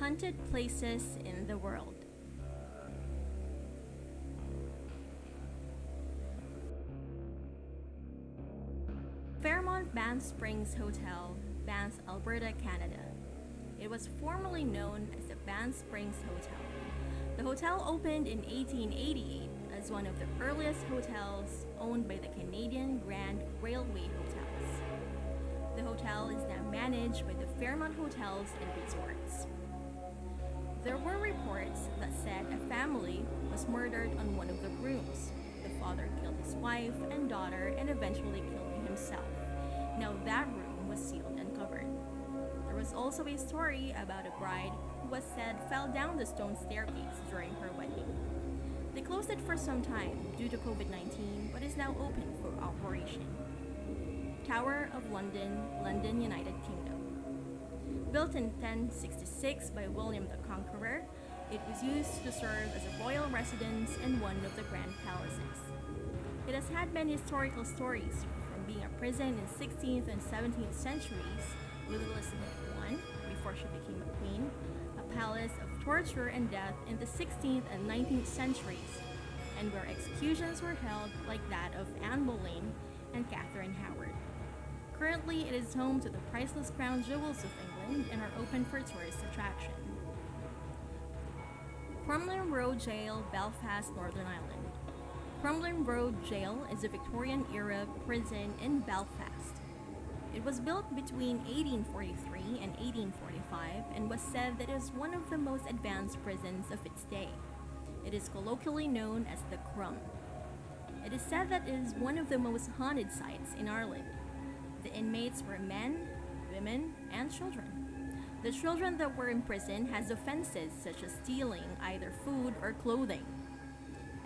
haunted places in the world. Fairmont Banff Springs Hotel, Banff, Alberta, Canada. It was formerly known as the Banff Springs Hotel. The hotel opened in 1888 as one of the earliest hotels owned by the Canadian Grand Railway Hotels. The hotel is now managed by the Fairmont Hotels and Resorts. There were reports that said a family was murdered on one of the rooms. The father killed his wife and daughter and eventually killed himself. Now that room was sealed and covered. There was also a story about a bride who was said fell down the stone staircase during her wedding. They closed it for some time due to COVID-19 but is now open for operation. Tower of London, London, United Kingdom. Built in 1066 by William the Conqueror, it was used to serve as a royal residence and one of the grand palaces. It has had many historical stories, from being a prison in 16th and 17th centuries with Elizabeth I, before she became a queen, a palace of torture and death in the 16th and 19th centuries, and where executions were held like that of Anne Boleyn and Catherine Howard. Currently, it is home to the priceless crown jewels of England and are open for tourist attraction. Crumlin Road Jail, Belfast, Northern Ireland. Crumlin Road Jail is a Victorian-era prison in Belfast. It was built between 1843 and 1845 and was said that it is one of the most advanced prisons of its day. It is colloquially known as the Crum. It is said that it is one of the most haunted sites in Ireland. The inmates were men, women, and children. The children that were in prison has offenses such as stealing either food or clothing.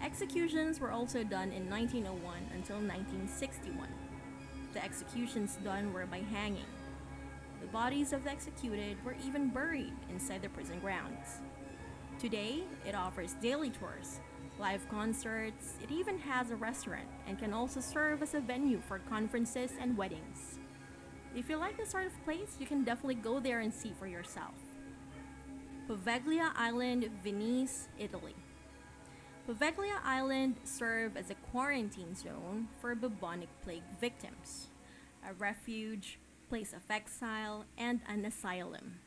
Executions were also done in 1901 until 1961. The executions done were by hanging. The bodies of the executed were even buried inside the prison grounds. Today, it offers daily tours, live concerts, it even has a restaurant and can also serve as a venue for conferences and weddings. If you like this sort of place, you can definitely go there and see for yourself. Poveglia Island, Venice, Italy. Poveglia Island served as a quarantine zone for bubonic plague victims, a refuge, place of exile, and an asylum.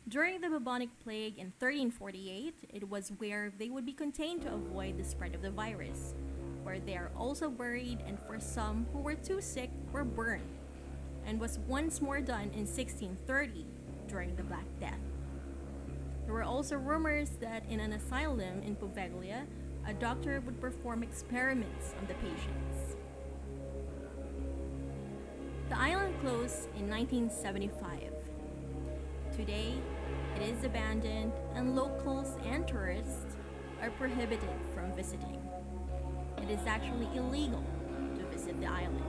During the bubonic plague in 1348, it was where they would be contained to avoid the spread of the virus, where they are also buried, and for some who were too sick were burned, and was once more done in 1630 during the Black Death. There were also rumors that in an asylum in Poveglia, a doctor would perform experiments on the patients. The island closed in 1975. Today, it is abandoned and locals and tourists are prohibited from visiting. It is actually illegal to visit the island.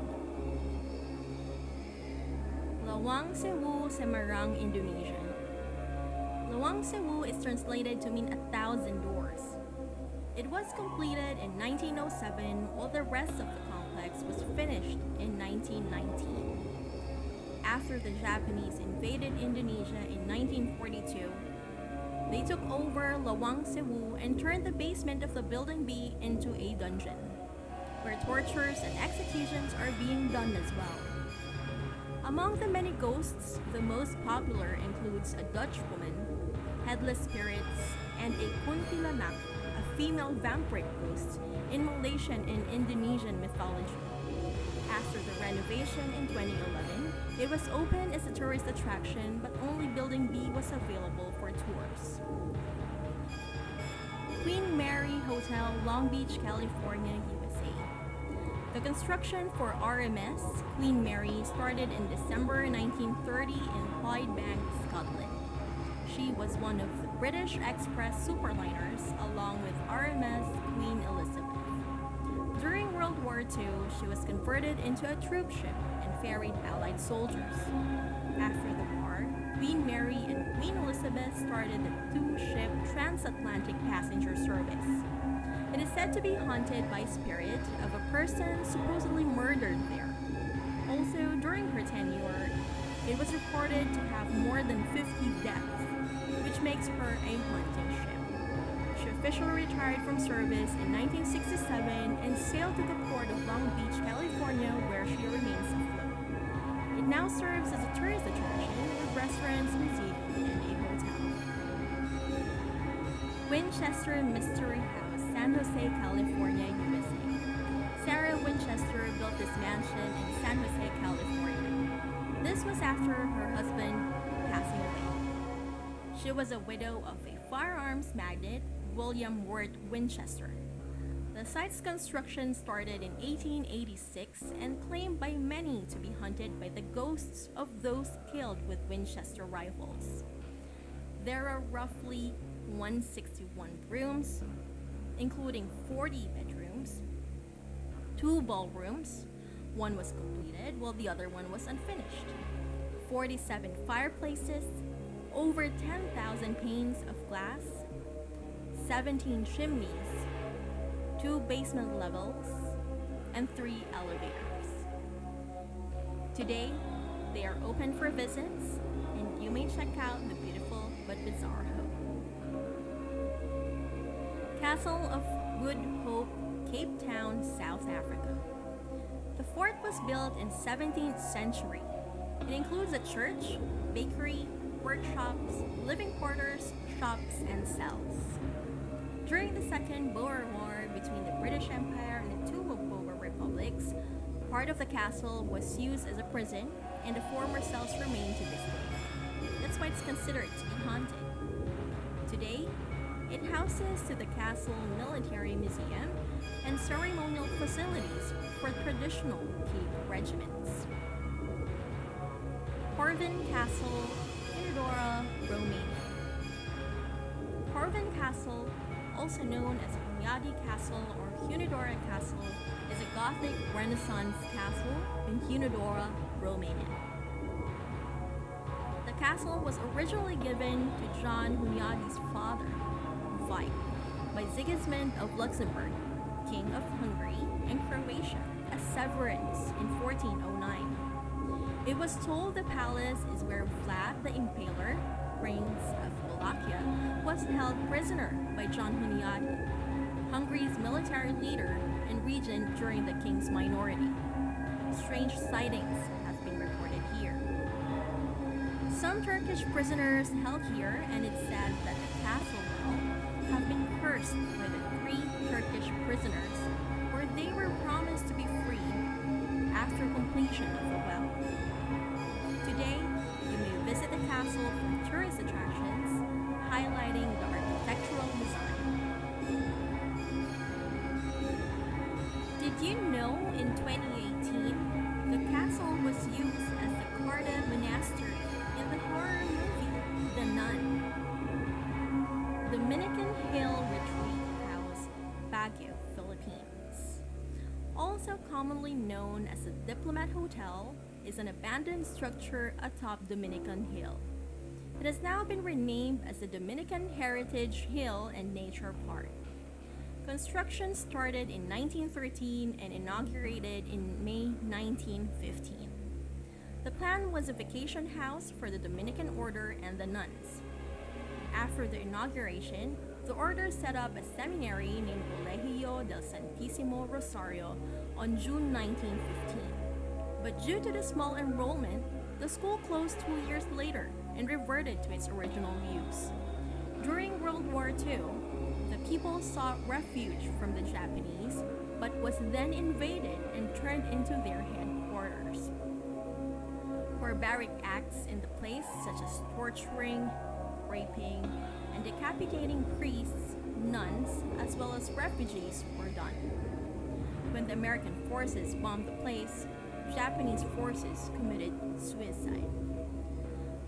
Lawang Sewu, Semarang, Indonesia. Lawang Sewu is translated to mean 1,000 doors. It was completed in 1907 while the rest of the complex was finished in 1919. After the Japanese invaded Indonesia in 1942, they took over Lawang Sewu and turned the basement of the Building B into a dungeon, where tortures and executions are being done as well. Among the many ghosts, the most popular includes a Dutch woman, headless spirits, and a kuntilanak, a female vampiric ghost in Malaysian and Indonesian mythology. After the renovation in 2011, it was open as a tourist attraction, but only Building B was available for tours. Queen Mary Hotel, Long Beach, California, USA. The construction for RMS Queen Mary started in December 1930 in Clydebank, Scotland. She was one of the British Express superliners along with RMS Queen Elizabeth. During World War II, she was converted into a troop ship and ferried Allied soldiers. After the war, Queen Mary and Queen Elizabeth started the two-ship transatlantic passenger service. It is said to be haunted by spirit of a person supposedly murdered there. Also, during her tenure, it was reported to have more than 50 deaths. which makes her a hunting ship. She officially retired from service in 1967 and sailed to the port of Long Beach, California, where she remains afloat. It now serves as a tourist attraction with restaurants, museum, and a hotel. Winchester Mystery House, San Jose, California, USA. Sarah Winchester built this mansion in San Jose, California. This was after her husband passing away. She was a widow of a firearms magnate, William Wirt Winchester. The site's construction started in 1886 and claimed by many to be haunted by the ghosts of those killed with Winchester rifles. There are roughly 161 rooms, including 40 bedrooms, 2 ballrooms, one was completed while the other one was unfinished, 47 fireplaces, over 10,000 panes of glass, 17 chimneys, 2 basement levels, and 3 elevators. Today, they are open for visits, and you may check out the beautiful but bizarre home. Castle of Good Hope, Cape Town, South Africa. The fort was built in 17th century. It includes a church, bakery, workshops, living quarters, shops, and cells. During the Second Boer War between the British Empire and the two Boer republics, part of the castle was used as a prison, and the former cells remain to this day. That's why it's considered to be haunted. Today, it houses to the Castle Military Museum and ceremonial facilities for traditional Cape regiments. Corvin Castle, Hunedora, Romania. Corvin Castle, also known as Hunyadi Castle or Hunedora Castle, is a Gothic Renaissance castle in Hunedora, Romania. The castle was originally given to John Hunyadi's father, Vite, by Sigismund of Luxembourg, King of Hungary and Croatia, as severance in 1409. It was told the palace is where Vlad the Impaler, Prince of Wallachia, was held prisoner by John Hunyadi, Hungary's military leader and regent during the king's minority. Strange sightings have been reported here. Some Turkish prisoners held here, and it's said that the castle well have been cursed by the 3 Turkish prisoners, where they were promised to be free after completion of the well. Today, you may visit the castle for tourist attractions, highlighting the architectural design. Did you know in 2018, the castle was used as the Cardiff Monastery in the horror movie The Nun? Dominican Hill Retreat House, Baguio, Philippines. Also commonly known as the Diplomat Hotel, is an abandoned structure atop Dominican Hill. It has now been renamed as the Dominican Heritage Hill and Nature Park. Construction started in 1913 and inaugurated in May 1915. The plan was a vacation house for the Dominican Order and the nuns. After the inauguration, the order set up a seminary named Colegio del Santissimo Rosario on June 1915. But due to the small enrollment, the school closed 2 years later and reverted to its original use. During World War II, the people sought refuge from the Japanese, but was then invaded and turned into their headquarters. Barbaric acts in the place, such as torturing, raping, and decapitating priests, nuns, as well as refugees were done. When the American forces bombed the place, Japanese forces committed suicide.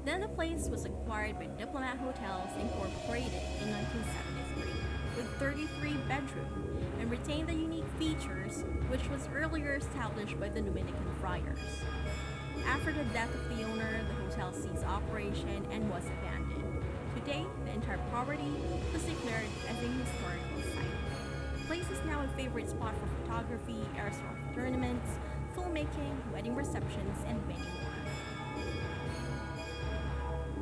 Then the place was acquired by Diplomat Hotels Incorporated in 1973 with 33 bedrooms and retained the unique features which was earlier established by the Dominican friars. After the death of the owner, the hotel ceased operation and was abandoned. Today, the entire property was declared as a historical site. The place is now a favorite spot for photography, airsoft tournaments, filmmaking, wedding receptions, and many more.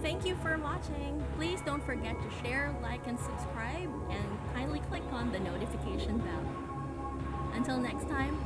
Thank you for watching. Please don't forget to share, like, and subscribe, and kindly click on the notification bell. Until next time,